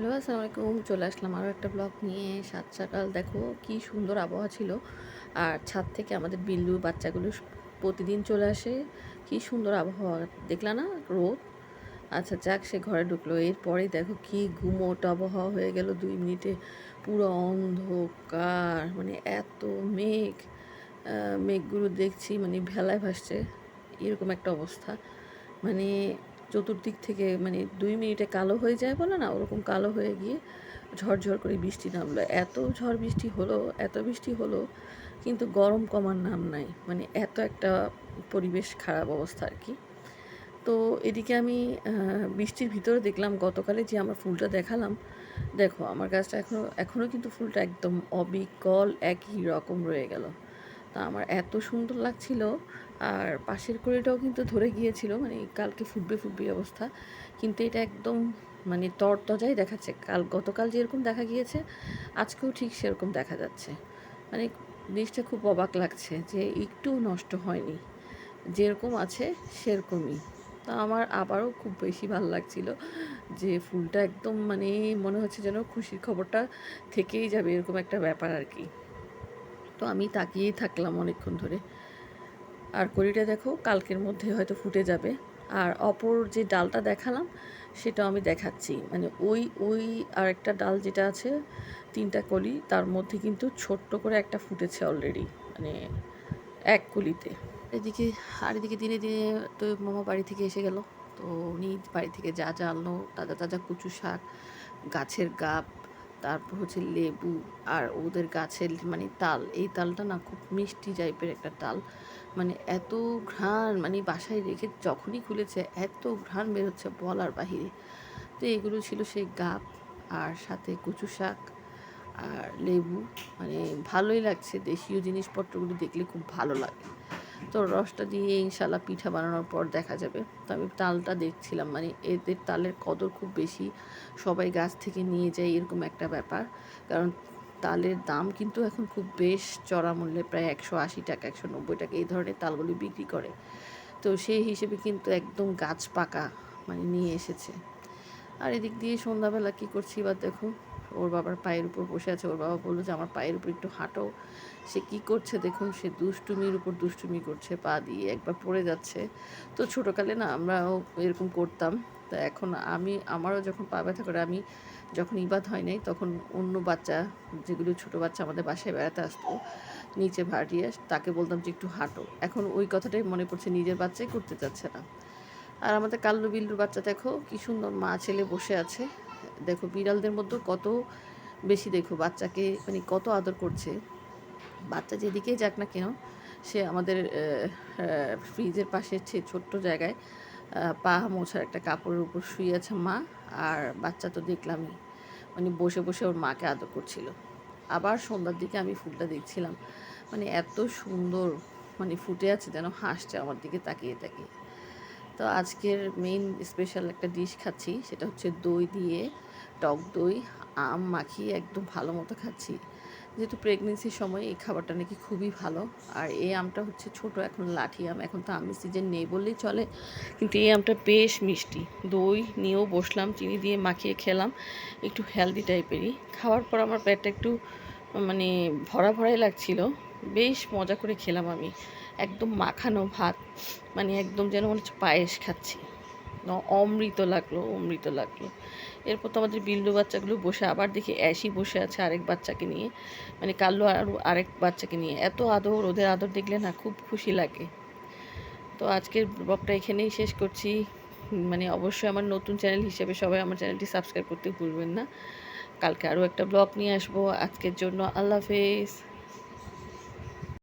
Hello, আসসালামু আলাইকুম। চলে আসলাম আরও একটা ব্লগ নিয়ে। সাত সকাল দেখো কি সুন্দর আবহাওয়া ছিল। আর ছাদ থেকে আমাদের বিল্লু বাচ্চাগুলো প্রতিদিন চলে আসে। কি সুন্দর আবহাওয়া দেখলা না? রোদ। আচ্ছা যাক, সে ঘরে ঢুকলো। এরপরে দেখো কি গুমোট আবহাওয়া হয়ে গেল 2 মিনিটে। পুরো অন্ধকার, মানে এত মেঘ। মেঘগুলো দেখছি মানে ভেলায় ভাসছে, এরকম একটা অবস্থা। মানে চতুর্দিক থেকে মানে 2 মিনিটে কালো হয়ে যায় বলে না, ওরকম কালো হয়ে গিয়ে ঝরঝর করে বৃষ্টি নামলো। এত ঝড় বৃষ্টি হলো, এত বৃষ্টি হলো, কিন্তু গরম কমার নাম নাই। মানে এত একটা পরিবেশ খারাপ অবস্থা আর কি। তো এদিকে আমি বৃষ্টির ভিতরে দেখলাম গতকালে যে আমার ফুলটা দেখালাম, দেখো আমার গাছটা এখনও কিন্তু ফুলটা একদম অবিকল একই রকম রয়ে গেল। তা আমার এত সুন্দর লাগছিল। আর পাশের কড়িটাও কিন্তু ধরে গিয়েছিল, মানে কালকে ফুটবে ফুটবে অবস্থা, কিন্তু এটা একদম মানে তরতাজাই দেখাচ্ছে। গতকাল যেরকম দেখা গিয়েছে আজকেও ঠিক সেরকম দেখা যাচ্ছে। মানে জিনিসটা খুব অবাক লাগছে যে একটু নষ্ট হয়নি, যেরকম আছে সেরকমই। তা আমার আবারও খুব বেশি ভালো লাগছিল যে ফুলটা একদম মানে মনে হচ্ছে যেন খুশির খবরটা থেকেই যাবে, এরকম একটা ব্যাপার আর কি। তো আমি তাকিয়েই থাকলাম অনেকক্ষণ ধরে। আর কড়িটা দেখো কালকের মধ্যে হয়তো ফুটে যাবে। আর অপর যে ডালটা দেখালাম সেটাও আমি দেখাচ্ছি, মানে ওই ওই আরেকটা ডাল যেটা আছে 3টা কলি, তার মধ্যে কিন্তু ছোট্ট করে একটা ফুটেছে অলরেডি, মানে এক কলিতে। এদিকে এদিকে দিনে দিনে তো মামা বাড়ি থেকে এসে গেল। তো উনি বাড়ি থেকে যা যা আনলো, তাজা তাজা কচু শাক, গাছের গাব, তারপর হচ্ছে লেবু, আর ওদের গাছের মানে তাল, এই তালটা না খুব মিষ্টি টাইপের একটা তাল। মানে এত ঘ্রাণ, মানে বাসায় রেখে যখনই খুলেছে এত ঘ্রাণ বেরোচ্ছে বলার বাহিরে। তো এগুলো ছিল সেই গাব, আর সাথে কচু শাক আর লেবু। মানে ভালোই লাগছে, দেশীয় জিনিসপত্রগুলো দেখলে খুব ভালো লাগে। তো রসটা দিয়ে ইনশাল্লাহ পিঠা বানানোর পর দেখা যাবে। তো আমি তালটা দেখছিলাম, মানে এদের তালের কদর খুব বেশি, সবাই গাছ থেকে নিয়ে যায় এরকম একটা ব্যাপার। কারণ তালের দাম কিন্তু এখন খুব বেশ চড়া মূল্যে, প্রায় 180 টাকা 190 টাকা এই ধরনের তালগুলি বিক্রি করে। তো সেই হিসেবে কিন্তু একদম গাছ পাকা মানে নিয়ে এসেছে। আর এদিক দিয়ে সন্ধ্যাবেলা কী করছি এবার দেখো, ওর বাবার পায়ের উপর বসে আছে। ওর বাবা বললো যে আমার পায়ের উপর একটু হাঁটো। সে কি করছে দেখুন, সে দুষ্টুমির উপর দুষ্টুমি করছে, পা দিয়ে একবার পড়ে যাচ্ছে। তো ছোটোকালে না আমরাও এরকম করতাম। তা এখন আমারও যখন পা ব্যথা করে, আমি যখন ইবাদ হয় নাই তখন অন্য বাচ্চা, যেগুলো ছোটো বাচ্চা আমাদের বাসায় বেড়াতে আসতো নিচে ভাড়িয়ে, তাকে বলতাম যে একটু হাঁটো। এখন ওই কথাটাই মনে পড়ছে, নিজের বাচ্চাই করতে চাচ্ছে না। আর আমাদের কাল্লু বিল্লুর বাচ্চা দেখো কি সুন্দর মা ছেলে বসে আছে। দেখো বিড়ালদের মধ্যে কত বেশি, দেখো বাচ্চাকে মানে কত আদর করছে। বাচ্চা যেদিকেই যাক না কেন, সে আমাদের ফ্রিজের পাশে ছোট্ট জায়গায় পা মোছার একটা কাপড়ের উপর শুয়ে আছে মা। আর বাচ্চা তো দেখলামই, মানে বসে বসে ওর মাকে আদর করছিল। আবার সন্ধ্যার দিকে আমি ফুলটা দেখছিলাম, মানে এত সুন্দর, মানে ফুটে আছে যেন হাসছে আমার দিকে তাকিয়ে তাকিয়ে। তো আজকের মেইন স্পেশাল একটা ডিশ খাচ্ছি, সেটা হচ্ছে দই দিয়ে, টক দই আম মাখিয়ে একদম ভালো মতো খাচ্ছি। যেহেতু প্রেগনেন্সির সময় এই খাবারটা নাকি খুবই ভালো। আর এই আমটা হচ্ছে ছোট, এখন লাঠি আম, এখন তো আমের সিজন নেই বললেই চলে, কিন্তু এই আমটা বেশ মিষ্টি। দই নিয়েও বসলাম, চিনি দিয়ে মাখিয়ে খেলাম, একটু হেলদি টাইপেরই। খাওয়ার পর আমার পেটটা একটু মানে ভরা ভরাই লাগছিল। বেশ মজা করে খেলাম আমি, একদম মাখানো ভাত, মানে একদম যেন মনে হচ্ছে পায়েস খাচ্ছি। অমৃত লাগলো, অমৃত লাগলো। এরপর তো আমাদের বিল্লু বাচ্চাগুলো বসে, আবার দেখি অ্যাশি বসে আছে আরেক বাচ্চাকে নিয়ে, মানে কাল্লু আর আরেক বাচ্চাকে নিয়ে। এত আদর, ওদের আদর দেখলে না খুব খুশি লাগে। তো আজকের ব্লগটা এখানেই শেষ করছি। মানে অবশ্যই আমার নতুন চ্যানেল হিসেবে সবাই আমার চ্যানেলটি সাবস্ক্রাইব করতে ভুলবেন না। কালকে আরও একটা ব্লগ নিয়ে আসবো। আজকের জন্য আল্লাহ হাফেজ।